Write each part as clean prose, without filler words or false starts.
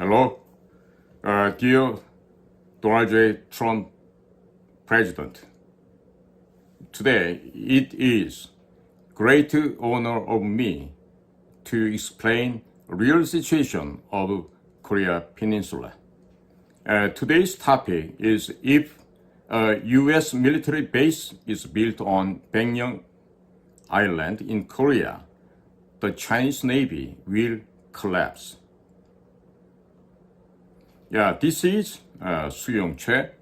Hello, dear Donald J. Trump President. Today, it is great honor of me to explain real situation of Korea Peninsula. Today's topic is if a U.S. military base is built on Baengnyeong Island in Korea, the Chinese Navy will collapse. Yeah, this is Suyong-chae,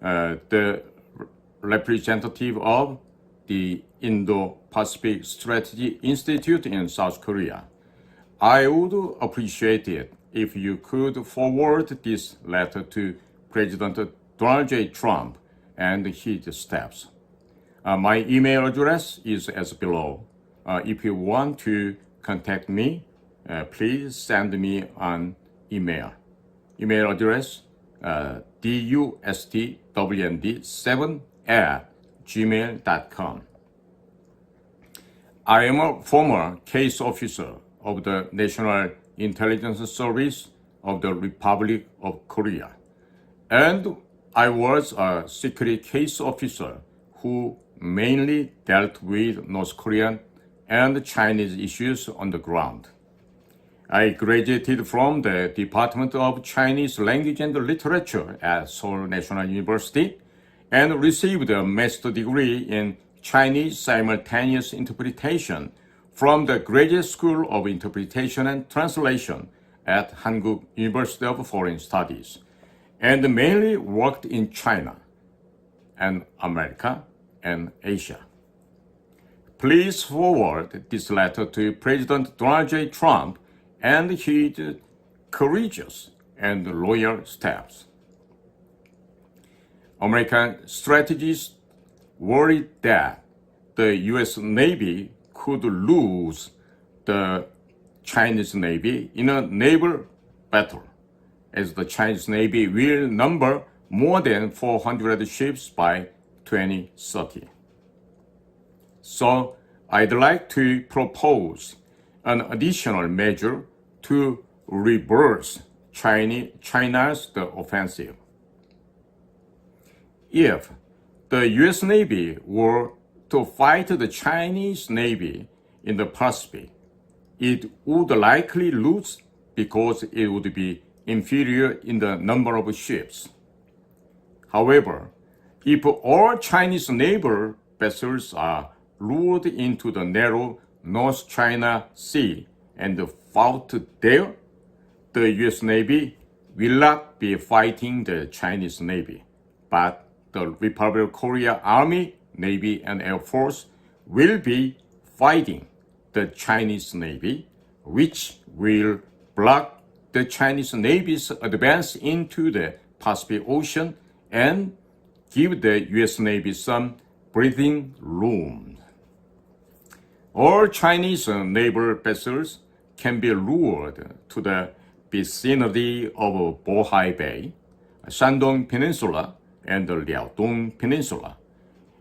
the representative of the Indo-Pacific Strategy Institute in South Korea. I would appreciate it if you could forward this letter to President Donald J. Trump and his staffs. My email address is as below. If you want to contact me, please send me an email. Email address dustwnd7@gmail.com. I am a former case officer of the National Intelligence Service of the Republic of Korea, and I was a security case officer who mainly dealt with North Korean and Chinese issues on the ground. I graduated from the Department of Chinese Language and Literature at Seoul National University and received a master's degree in Chinese simultaneous interpretation from the Graduate School of Interpretation and Translation at Hankuk University of Foreign Studies, and mainly worked in China and America and Asia. Please forward this letter to President Donald J. Trump and his courageous and loyal staffs. American strategists worried that the U.S. Navy could lose the Chinese Navy in a naval battle, as the Chinese Navy will number more than 400 ships by 2030. So I'd like to propose an additional measure to reverse China's offensive. If the U.S. Navy were to fight the Chinese Navy in the Pacific, it would likely lose because it would be inferior in the number of ships. However, if all Chinese naval vessels are lured into the narrow North China Sea and fought there, the U.S. Navy will not be fighting the Chinese Navy, but the Republic of Korea Army, Navy, and Air Force will be fighting the Chinese Navy, which will block the Chinese Navy's advance into the Pacific Ocean and give the U.S. Navy some breathing room. All Chinese naval vessels can be lured to the vicinity of Bohai Bay, Shandong Peninsula, and the Liaodong Peninsula,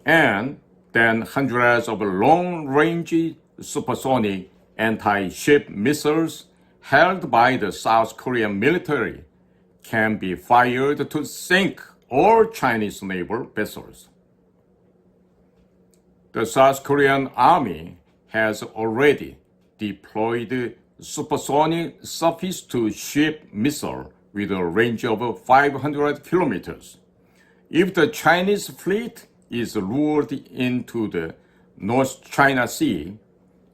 and then hundreds of long-range supersonic anti-ship missiles held by the South Korean military can be fired to sink all Chinese naval vessels. The South Korean Army has already deployed supersonic surface-to-ship missile with a range of 500 kilometers. If the Chinese fleet is lured into the North China Sea,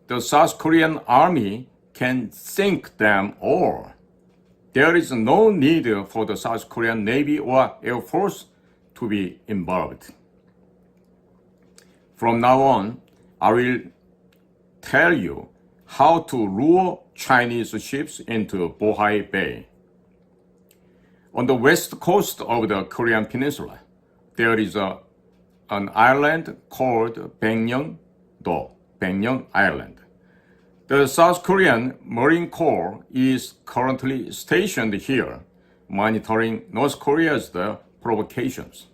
the South Korean Army can sink them all. There is no need for the South Korean Navy or Air Force to be involved. From now on, I will tell you how to lure Chinese ships into Bohai Bay. On the west coast of the Korean Peninsula, there is an island called Baengnyeong Island. The South Korean Marine Corps is currently stationed here, monitoring North Korea's provocations.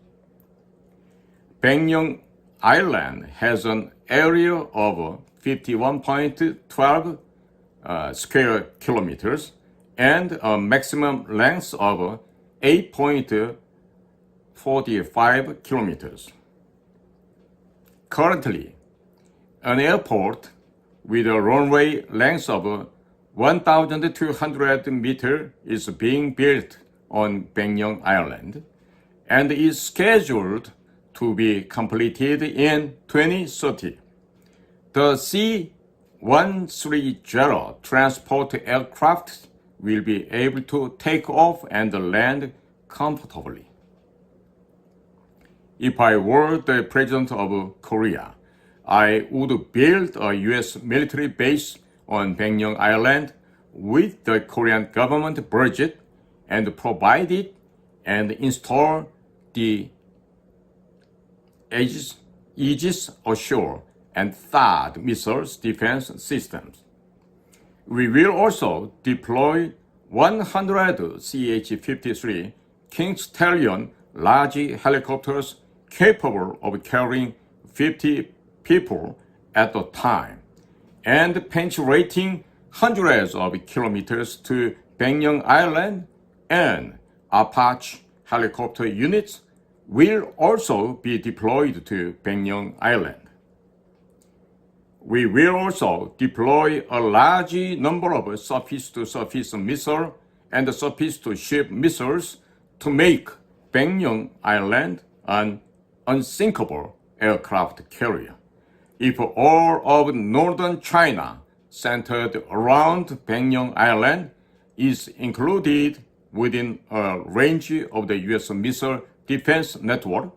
Baengnyeong Island has an area of 51.12 square kilometers and a maximum length of 8.45 kilometers. Currently, an airport with a runway length of 1,200 meters is being built on Baengnyeong Island and is scheduled to be completed in 2030. The C-130 transport aircraft will be able to take off and land comfortably. If I were the president of Korea, I would build a U.S. military base on Baengnyeong Island with the Korean government budget and provide it and install the Aegis Ashore and THAAD missiles defense systems. We will also deploy 100 CH-53 King Stallion large helicopters capable of carrying 50 people at a time and penetrating hundreds of kilometers to Baengnyeong Island, and Apache helicopter units will also be deployed to Baengnyeong Island. We will also deploy a large number of surface-to-surface missile and surface-to-ship missiles to make Baengnyeong Island an unsinkable aircraft carrier. If all of northern China centered around Baengnyeong Island is included within a range of the U.S. missile defense network,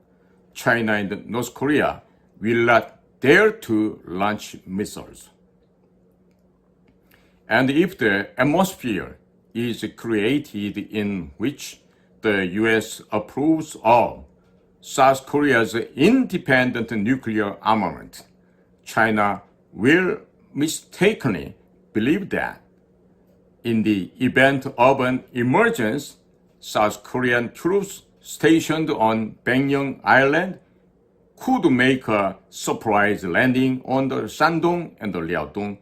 China and North Korea will not dare to launch missiles. And if the atmosphere is created in which the U.S. approves of South Korea's independent nuclear armament, China will mistakenly believe that in the event of an emergence, South Korean troops stationed on Baengnyeong Island could make a surprise landing on the Shandong and the Liaodong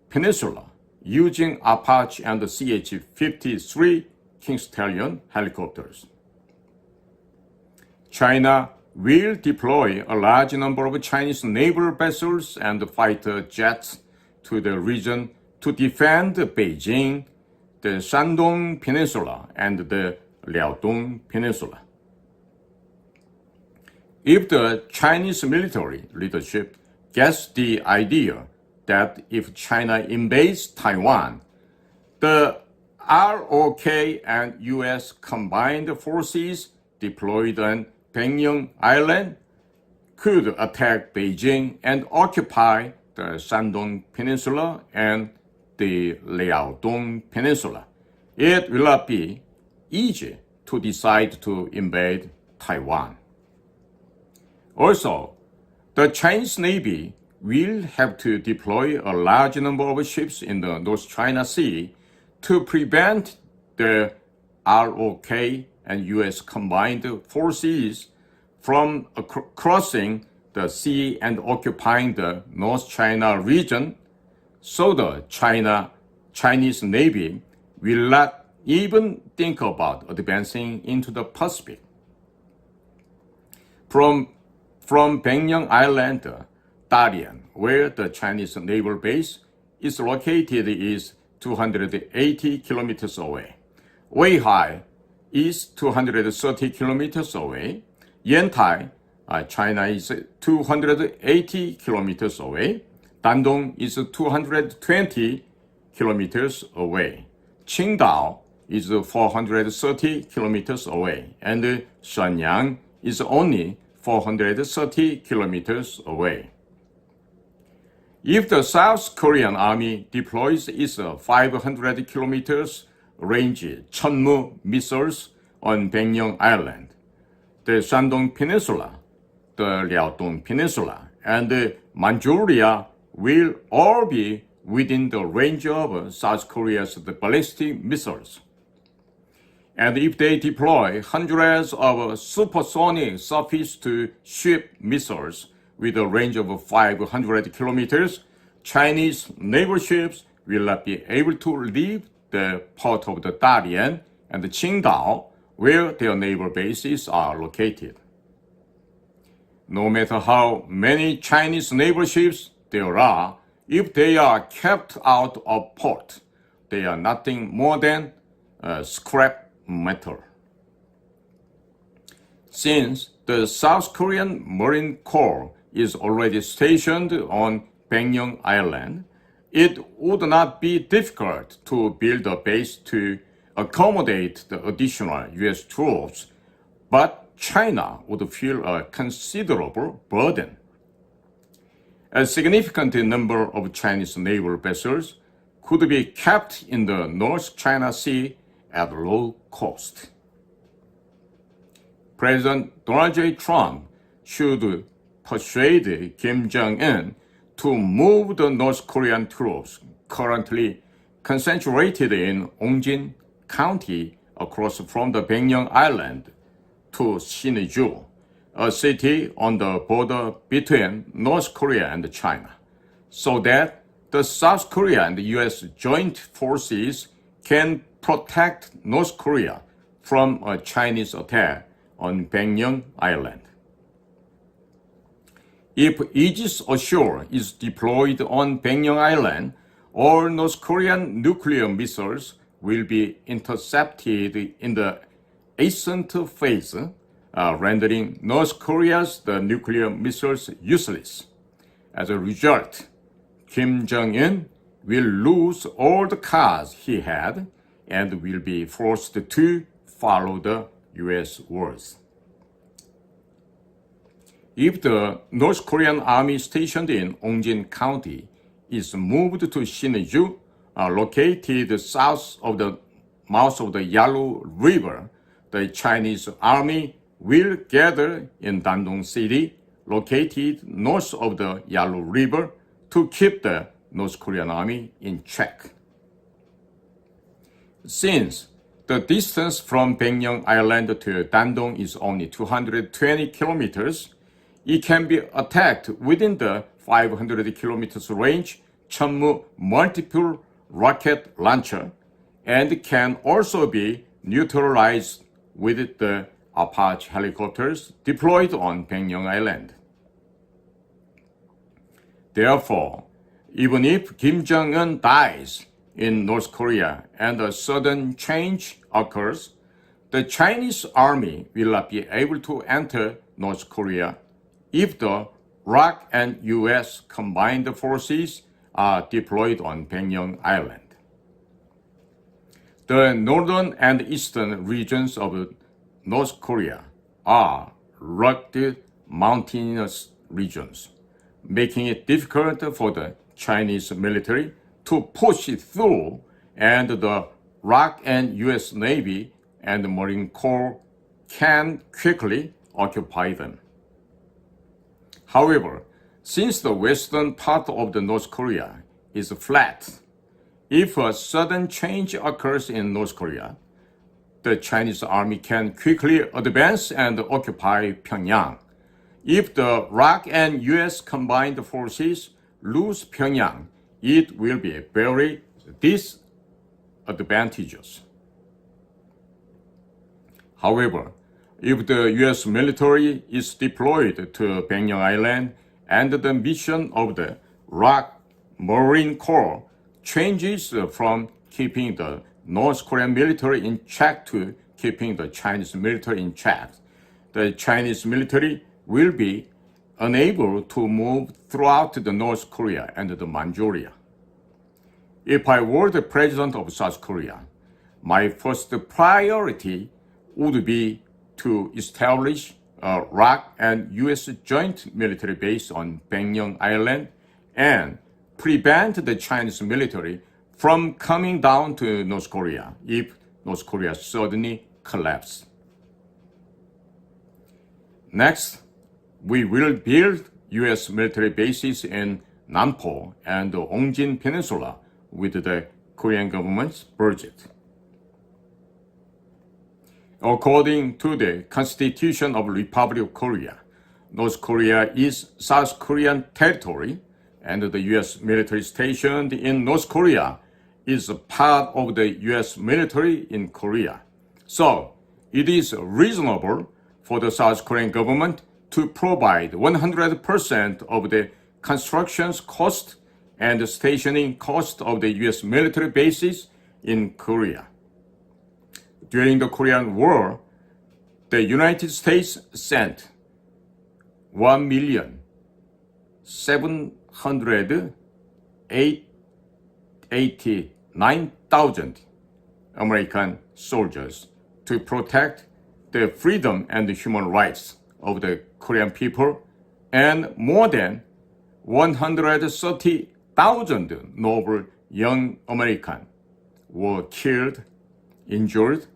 Peninsula using Apache and the CH-53 King Stallion helicopters. China will deploy a large number of Chinese naval vessels and fighter jets to the region to defend Beijing, the Shandong Peninsula, and the Liaodong Peninsula. If the Chinese military leadership gets the idea that if China invades Taiwan, the ROK and U.S. combined forces deployed on Baengnyeong Island could attack Beijing and occupy the Shandong Peninsula and the Liaodong Peninsula, it will not be easy to decide to invade Taiwan. Also, the Chinese Navy will have to deploy a large number of ships in the North China Sea to prevent the ROK and U.S. combined forces from crossing the sea and occupying the North China region, so the Chinese Navy will not even think about advancing into the Pacific. From Baengnyeong Island, Dalian, where the Chinese naval base is located, is 280 kilometers away. Weihai is 230 kilometers away. Yantai, China, is 280 kilometers away. Dandong is 220 kilometers away. Qingdao is 430 kilometers away. And Shenyang is only 430 kilometers away. If the South Korean Army deploys its 500 kilometers range Chunmu missiles on Baengnyeong Island, the Shandong Peninsula, the Liaodong Peninsula, and Manchuria will all be within the range of South Korea's ballistic missiles. And if they deploy hundreds of supersonic surface-to-ship missiles with a range of 500 kilometers, Chinese naval ships will not be able to leave the port of the Dalian and Qingdao, where their naval bases are located. No matter how many Chinese naval ships there are, if they are kept out of port, they are nothing more than scrap metal. Since the South Korean Marine Corps is already stationed on Baengnyeong Island, it would not be difficult to build a base to accommodate the additional U.S. troops, but China would feel a considerable burden. A significant number of Chinese naval vessels could be kept in the North China Sea at low cost. President Donald J. Trump should persuade Kim Jong-un to move the North Korean troops currently concentrated in Ongjin County across from the Baengnyeong Island to Sinŭiju, a city on the border between North Korea and China, so that the South Korea and the U.S. joint forces can protect North Korea from a Chinese attack on Baengnyeong Island. If Aegis Ashore is deployed on Baengnyeong Island, all North Korean nuclear missiles will be intercepted in the ascent phase, rendering North Korea's nuclear missiles useless. As a result, Kim Jong-un will lose all the cards he had and will be forced to follow the U.S. words. If the North Korean army stationed in Ongjin County is moved to Sinŭiju, located south of the mouth of the Yalu River, the Chinese army will gather in Dandong City, located north of the Yalu River, to keep the North Korean army in check. Since the distance from Baengnyeong Island to Dandong is only 220 kilometers, it can be attacked within the 500 kilometers range Cheonmu multiple rocket launcher and can also be neutralized with the Apache helicopters deployed on Baengnyeong Island. Therefore, even if Kim Jong-un dies in North Korea and a sudden change occurs, the Chinese army will not be able to enter North Korea if the ROK and U.S. combined forces are deployed on Baengnyeong Island. The northern and eastern regions of North Korea are rugged mountainous regions, making it difficult for the Chinese military to push it through, and the ROK and U.S. Navy and Marine Corps can quickly occupy them. However, since the western part of the North Korea is flat, if a sudden change occurs in North Korea, the Chinese army can quickly advance and occupy Pyongyang. If the ROK and U.S. combined forces lose Pyongyang, it will be very disadvantageous. However, if the U.S. military is deployed to Baengnyeong Island and the mission of the ROK Marine Corps changes from keeping the North Korean military in check to keeping the Chinese military in check, the Chinese military will be unable to move throughout the North Korea and the Manchuria. If I were the president of South Korea, my first priority would be to establish a ROK and U.S. joint military base on Baengnyeong Island and prevent the Chinese military from coming down to North Korea if North Korea suddenly collapses. Next, we will build U.S. military bases in Nampo and the Ongjin Peninsula with the Korean government's budget. According to the Constitution of the Republic of Korea, North Korea is South Korean territory, and the U.S. military stationed in North Korea is a part of the U.S. military in Korea. So, it is reasonable for the South Korean government to provide 100% of the construction cost and stationing cost of the U.S. military bases in Korea. During the Korean War, the United States sent 1,789,000 American soldiers to protect the freedom and the human rights of the Korean people, and more than 130,000 noble young Americans were killed, injured,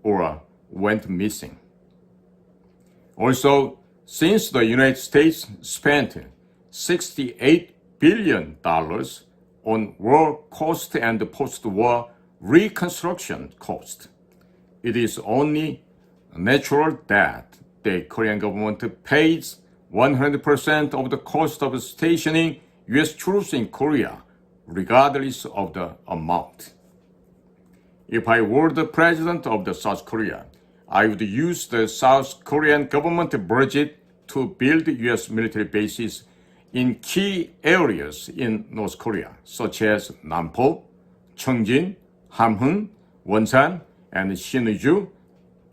or went missing. Also, since the United States spent $68 billion on war cost and post-war reconstruction cost, it is only natural that the Korean government pays 100% of the cost of stationing U.S. troops in Korea, regardless of the amount. If I were the president of the South Korea, I would use the South Korean government budget to build U.S. military bases in key areas in North Korea, such as Nampo, Cheongjin, Hamhung, Wonsan, and Sinuiju,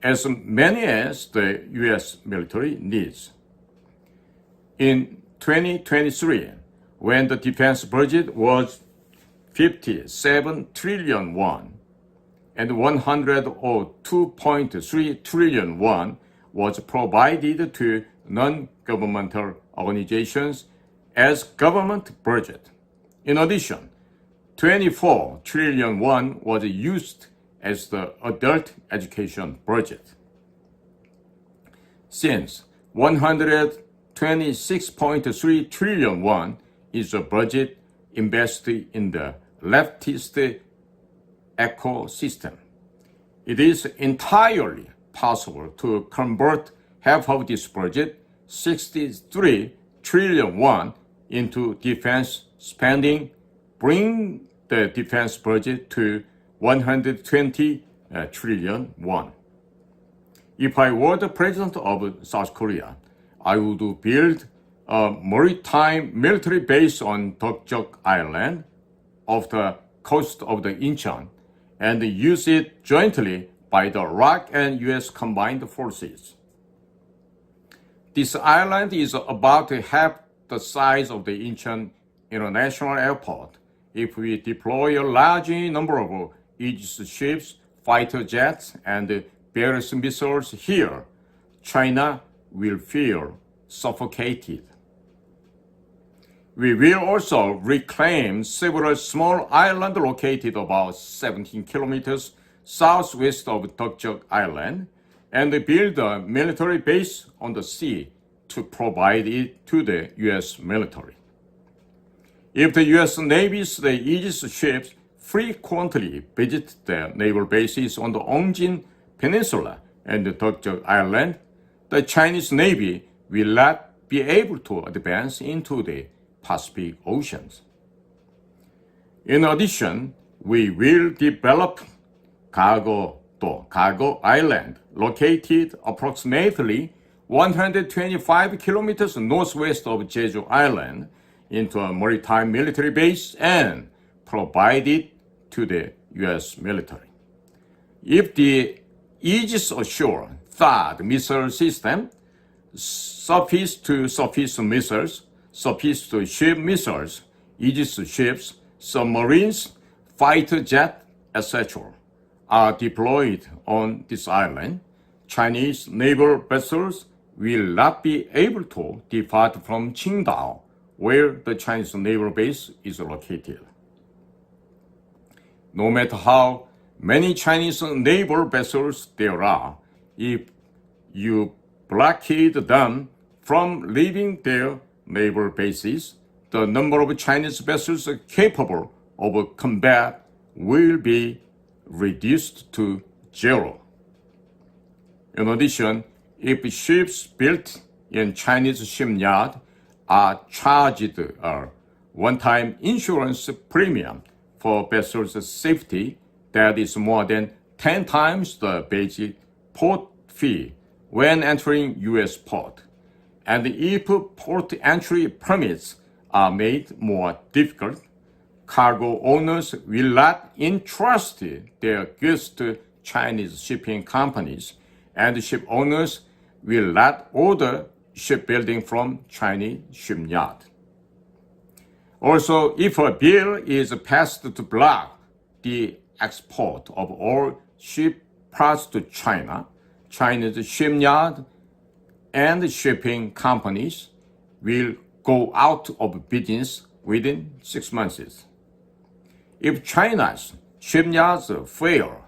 as many as the U.S. military needs. In 2023, when the defense budget was 57 trillion won, and 102.3 trillion won was provided to non-governmental organizations as government budget. In addition, 24 trillion won was used as the adult education budget. Since 126.3 trillion won is a budget invested in the leftist ecosystem, it is entirely possible to convert half of this budget, 63 trillion won, into defense spending, bring the defense budget to 120 trillion won. If I were the president of South Korea, I would build a maritime military base on Dokjeok Island off the coast of the Incheon and use it jointly by the ROK and U.S. combined forces. This island is about half the size of the Incheon International Airport. If we deploy a large number of Aegis ships, fighter jets, and various missiles here, China will feel suffocated. We will also reclaim several small islands located about 17 kilometers southwest of Dokjeok Island and build a military base on the sea to provide it to the U.S. military. If the U.S. Navy's Aegis ships frequently visit the naval bases on the Ongjin Peninsula and the Dokjeok Island, the Chinese Navy will not be able to advance into the Pacific Oceans. In addition, we will develop Cargo Island, located approximately 125 kilometers northwest of Jeju Island, into a maritime military base and provide it to the U.S. military. If the Aegis Ashore THAAD missile system, surface-to-surface missiles, surface-to-ship missiles, Aegis ships, submarines, fighter jet, etc., are deployed on this island, Chinese naval vessels will not be able to depart from Qingdao, where the Chinese naval base is located. No matter how many Chinese naval vessels there are, if you blockade them from leaving their naval bases, the number of Chinese vessels capable of combat will be reduced to zero. In addition, if ships built in Chinese shipyard are charged a one-time insurance premium for vessels' safety that is more than 10 times the basic port fee when entering U.S. port. And if port entry permits are made more difficult, cargo owners will not entrust their goods to Chinese shipping companies, and ship owners will not order shipbuilding from Chinese shipyard. Also, if a bill is passed to block the export of all ship parts to China, China's shipyard and shipping companies will go out of business within 6 months. If China's shipyards fail,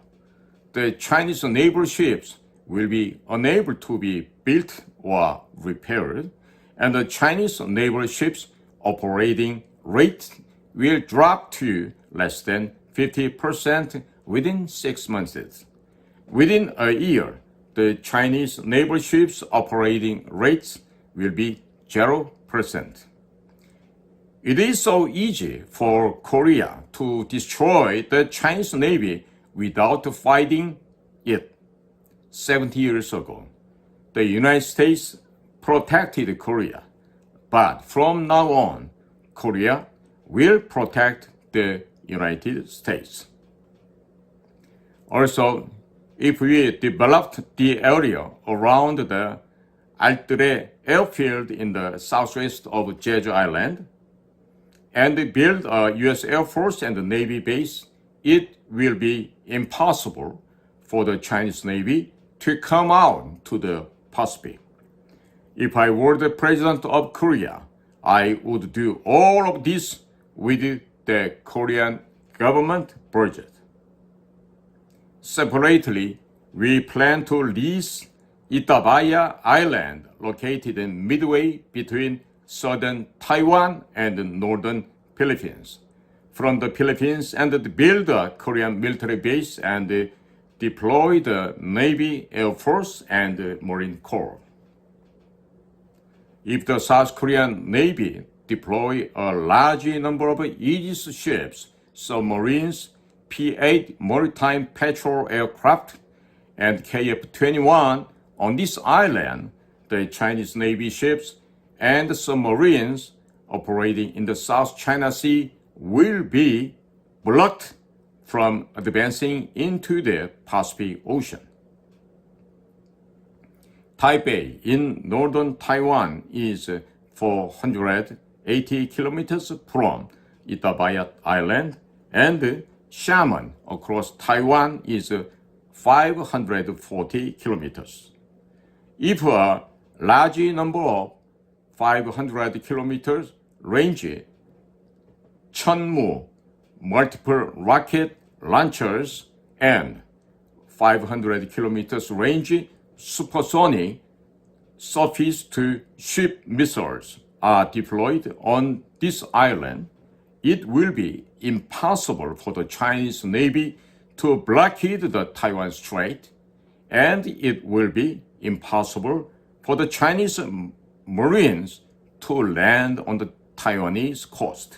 the Chinese naval ships will be unable to be built or repaired, and the Chinese naval ships' operating rate will drop to less than 50% within 6 months. Within a year, the Chinese naval ships' operating rates will be 0%. It is so easy for Korea to destroy the Chinese Navy without fighting it. 70 years ago, the United States protected Korea, but from now on, Korea will protect the United States. Also, if we developed the area around the Altre airfield in the southwest of Jeju Island and build a U.S. Air Force and Navy base, it will be impossible for the Chinese Navy to come out to the Pacific. If I were the president of Korea, I would do all of this with the Korean government budget. Separately, we plan to lease Itabaya Island, located in midway between southern Taiwan and northern Philippines, from the Philippines, and build a Korean military base and deploy the Navy, Air Force, and Marine Corps. If the South Korean Navy deploy a large number of Aegis ships, submarines, P-8 maritime patrol aircraft, and KF-21 on this island, the Chinese Navy ships and submarines operating in the South China Sea will be blocked from advancing into the Pacific Ocean. Taipei in northern Taiwan is 480 kilometers from Itabaya Island, and Xiamen across Taiwan is 540 kilometers. If a large number of 500 kilometers range Chunmu multiple rocket launchers and 500 kilometers range supersonic surface-to-ship missiles are deployed on this island, it will be impossible for the Chinese Navy to blockade the Taiwan Strait, and it will be impossible for the Chinese Marines to land on the Taiwanese coast.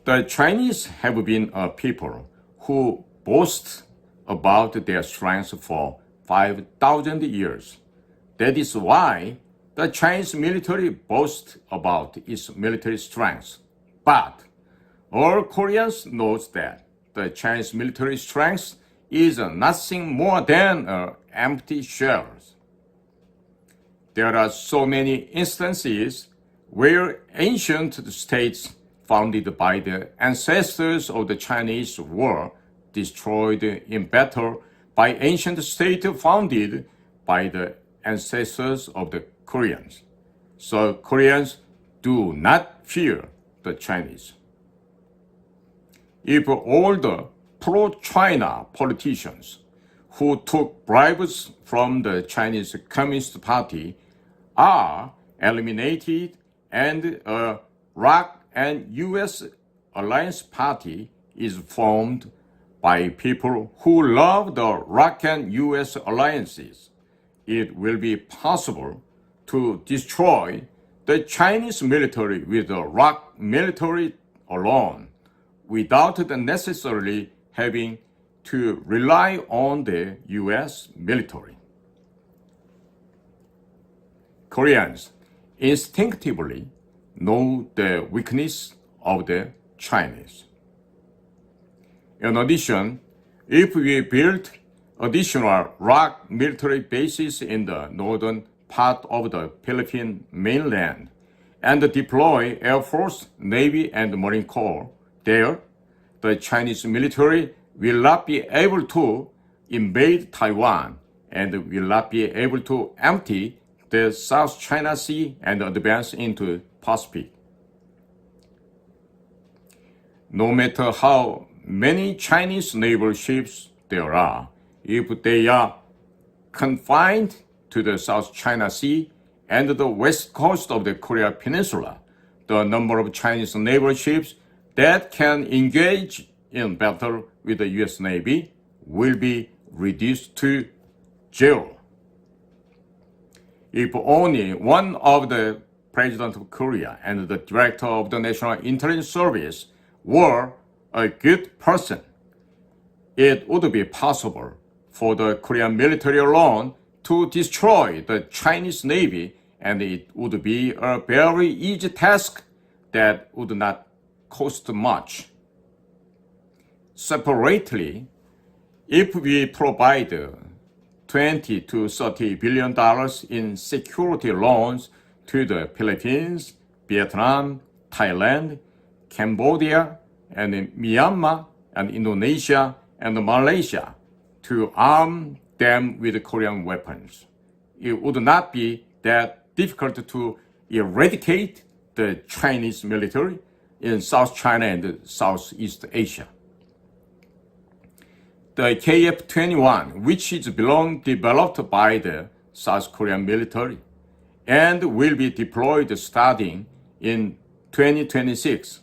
The Chinese have been a people who boast about their strength for 5,000 years. That is why the Chinese military boasts about its military strength. But all Koreans know that the Chinese military strength is nothing more than empty shells. There are so many instances where ancient states founded by the ancestors of the Chinese were destroyed in battle by ancient states founded by the ancestors of the Koreans. So Koreans do not fear the Chinese. If all the pro-China politicians who took bribes from the Chinese Communist Party are eliminated and a ROC and U.S. Alliance Party is formed by people who love the ROC and U.S. alliances, it will be possible to destroy the Chinese military will rock military alone without necessarily having to rely on the U.S. military. Koreans instinctively know the weakness of the Chinese. In addition, if we build additional rock military bases in the northern part of the Philippine mainland and deploy Air Force, Navy, and Marine Corps there, the Chinese military will not be able to invade Taiwan and will not be able to empty the South China Sea and advance into Pacific. No matter how many Chinese naval ships there are, if they are confined to the South China Sea and the west coast of the Korea Peninsula, the number of Chinese naval ships that can engage in battle with the U.S. Navy will be reduced to zero. If only one of the President of Korea and the Director of the National Intelligence Service were a good person, it would be possible for the Korean military alone to destroy the Chinese Navy, and it would be a very easy task that would not cost much. Separately, if we provide $20 to $30 billion in security loans to the Philippines, Vietnam, Thailand, Cambodia, and Myanmar, and Indonesia, and Malaysia to arm them with Korean weapons, it would not be that difficult to eradicate the Chinese military in South China and Southeast Asia. The KF-21, which is developed by the South Korean military and will be deployed starting in 2026,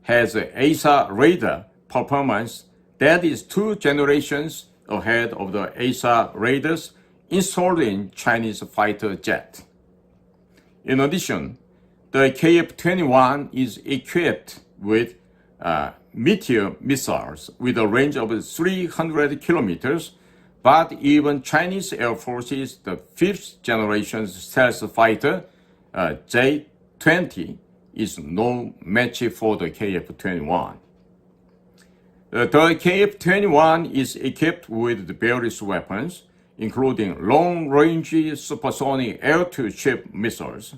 has an ASA radar performance that is 2 generations ahead of the ASA radars installed in Chinese fighter jet. In addition, the KF-21 is equipped with Meteor missiles with a range of 300 kilometers, but even Chinese Air Force's the 5th generation stealth fighter, J-20, is no match for the KF-21. The KF-21 is equipped with various weapons, including long-range supersonic air-to-ship missiles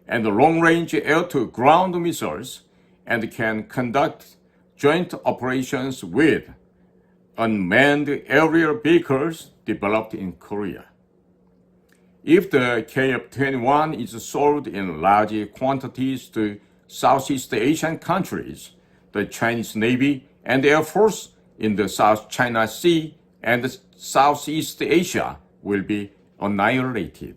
and long-range air-to-ground missiles, and can conduct joint operations with unmanned aerial vehicles developed in Korea. If the KF-21 is sold in large quantities to Southeast Asian countries, the Chinese Navy and Air Force in the South China Sea and Southeast Asia will be annihilated.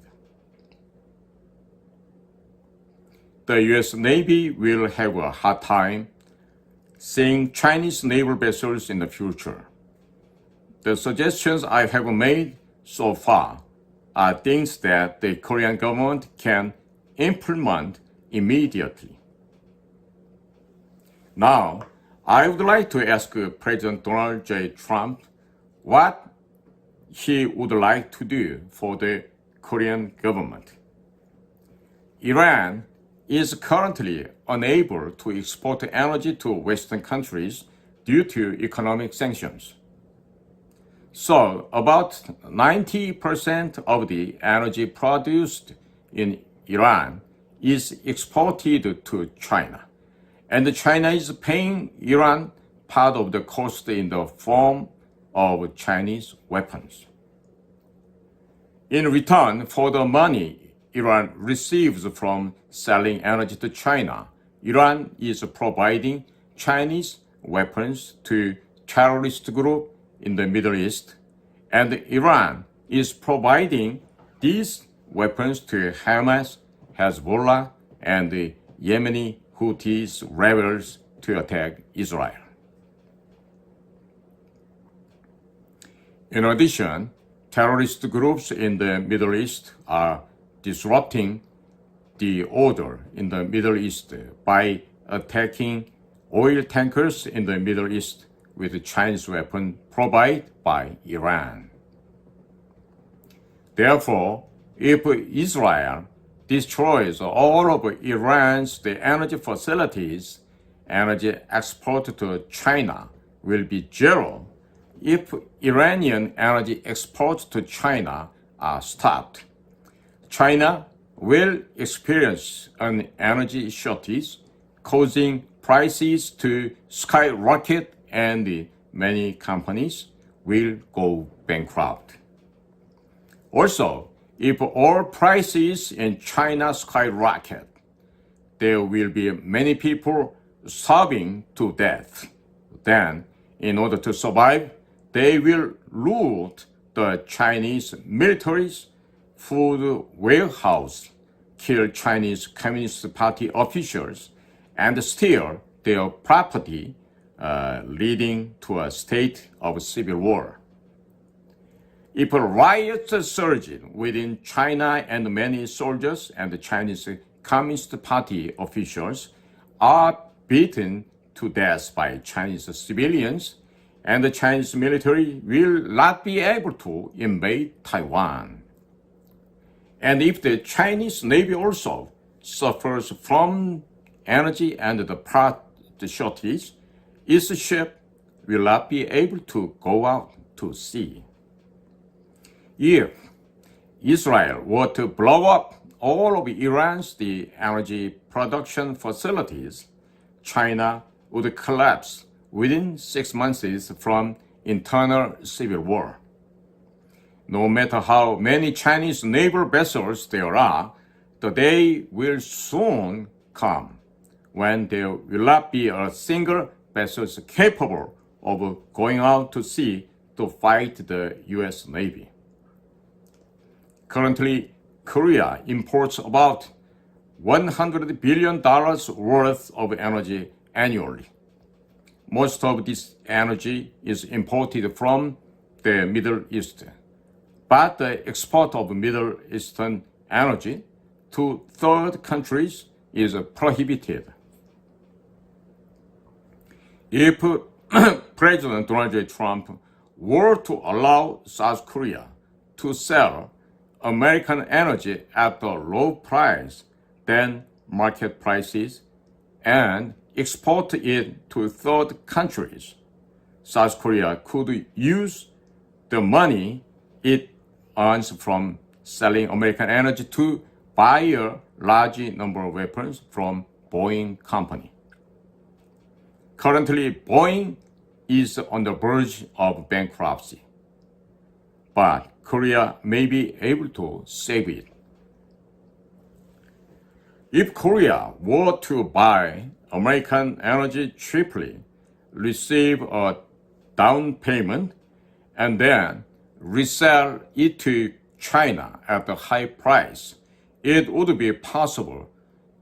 The U.S. Navy will have a hard time seeing Chinese naval vessels in the future. The suggestions I have made so far are things that the Korean government can implement immediately. Now, I would like to ask President Donald J. Trump what he would like to do for the Korean government. Iran is currently unable to export energy to Western countries due to economic sanctions. So, about 90% of the energy produced in Iran is exported to China, and China is paying Iran part of the cost in the form of Chinese weapons. In return for the money Iran receives from selling energy to China, Iran is providing Chinese weapons to terrorist groups in the Middle East, and Iran is providing these weapons to Hamas, Hezbollah, and the Yemeni Houthis rebels to attack Israel. In addition, terrorist groups in the Middle East are disrupting the order in the Middle East by attacking oil tankers in the Middle East with Chinese weapons provided by Iran. Therefore, if Israel destroys all of Iran's energy facilities, energy export to China will be zero. If Iranian energy exports to China are stopped, China will experience an energy shortage, causing prices to skyrocket and many companies will go bankrupt. Also, if oil prices in China skyrocket, there will be many people starving to death. Then, in order to survive, they will loot the Chinese military's food warehouse, kill Chinese Communist Party officials, and steal their property, leading to a state of civil war. If riots surge within China and many soldiers and the Chinese Communist Party officials are beaten to death by Chinese civilians, and the Chinese military will not be able to invade Taiwan. And if the Chinese Navy also suffers from energy and the part shortage, its ship will not be able to go out to sea. If Israel were to blow up all of Iran's energy production facilities, China would collapse within 6 months from internal civil war. No matter how many Chinese naval vessels there are, the day will soon come when there will not be a single vessel capable of going out to sea to fight the U.S. Navy. Currently, Korea imports about $100 billion worth of energy annually. Most of this energy is imported from the Middle East, but the export of Middle Eastern energy to third countries is prohibited. If President Donald J. Trump were to allow South Korea to sell American energy at a low price than market prices and export it to third countries, South Korea could use the money it earns from selling American energy to buy a large number of weapons from Boeing company. Currently, Boeing is on the verge of bankruptcy, but Korea may be able to save it. If Korea were to buy American energy cheaply, receive a down payment, and then resell it to China at a high price, it would be possible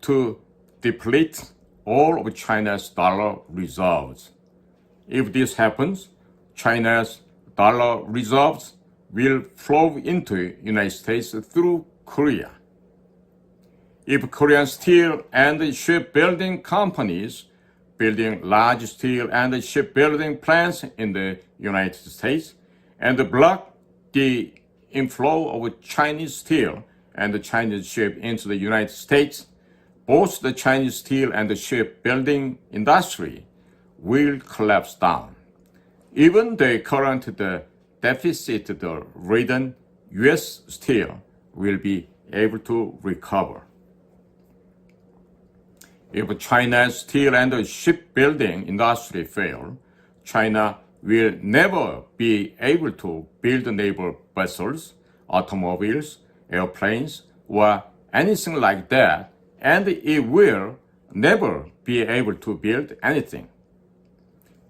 to deplete all of China's dollar reserves. If this happens, China's dollar reserves will flow into United States through Korea. If Korean steel and shipbuilding companies building large steel and shipbuilding plants in the United States and block the inflow of Chinese steel and Chinese ship into the United States, both the Chinese steel and the shipbuilding industry will collapse down. Even the current deficit-ridden U.S. steel will be able to recover. If China's steel and shipbuilding industry fail, China will never be able to build naval vessels, automobiles, airplanes, or anything like that, and it will never be able to build anything.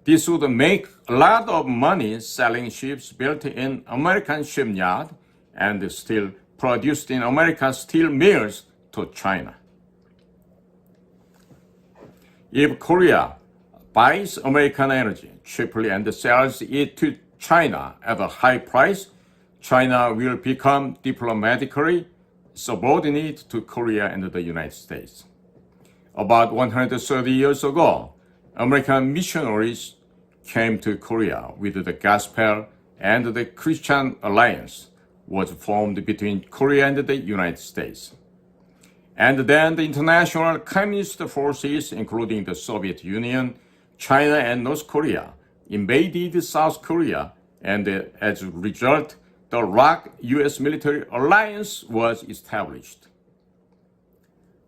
This would make a lot of money selling ships built in American shipyard and steel produced in American steel mills to China. If Korea buys American energy cheaply and sells it to China at a high price, China will become diplomatically subordinate to Korea and the United States. About 130 years ago, American missionaries came to Korea with the gospel, and the Christian alliance was formed between Korea and the United States. And then the international communist forces, including the Soviet Union, China, and North Korea, invaded South Korea, and as a result, the ROC-US military alliance was established.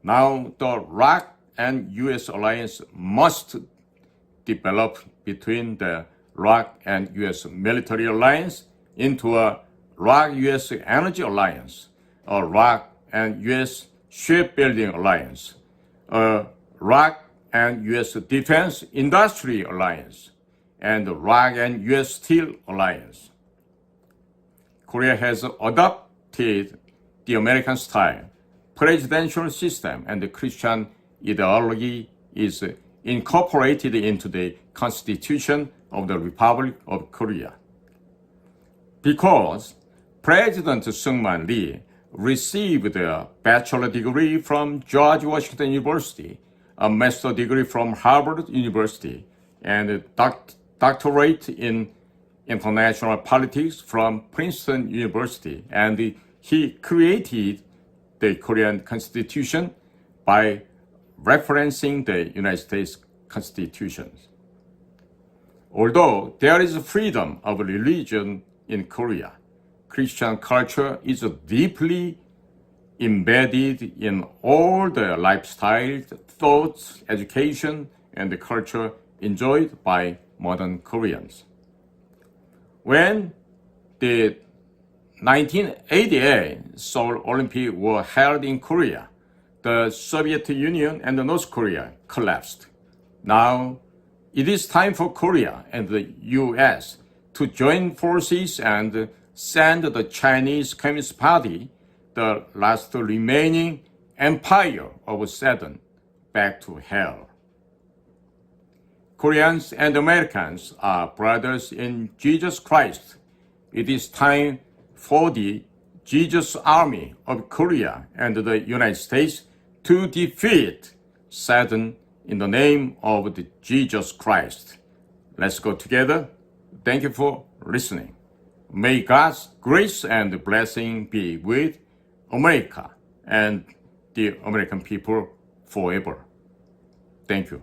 Now, the ROC and US alliance must develop between the ROC and US military alliance into a ROC-US energy alliance, a ROC and US shipbuilding alliance, a ROC and US defense industry alliance, and the ROC and US steel alliance. Korea has adopted the American style presidential system, and the Christian ideology is incorporated into the Constitution of the Republic of Korea. Because President Seungman Lee received a bachelor degree from George Washington University, a master's degree from Harvard University, and a doctorate in international politics from Princeton University, and he created the Korean Constitution by referencing the United States Constitution. Although there is freedom of religion in Korea, Christian culture is deeply embedded in all the lifestyle, thoughts, education, and the culture enjoyed by modern Koreans. When the 1988 Seoul Olympics were held in Korea, the Soviet Union and North Korea collapsed. Now, it is time for Korea and the US to join forces and send the Chinese Communist Party, the last remaining empire of Saturn, back to hell. Koreans and Americans are brothers in Jesus Christ. It is time for the Jesus Army of Korea and the United States to defeat Satan in the name of the Jesus Christ. Let's go together. Thank you for listening. May God's grace and blessing be with America and the American people forever. Thank you.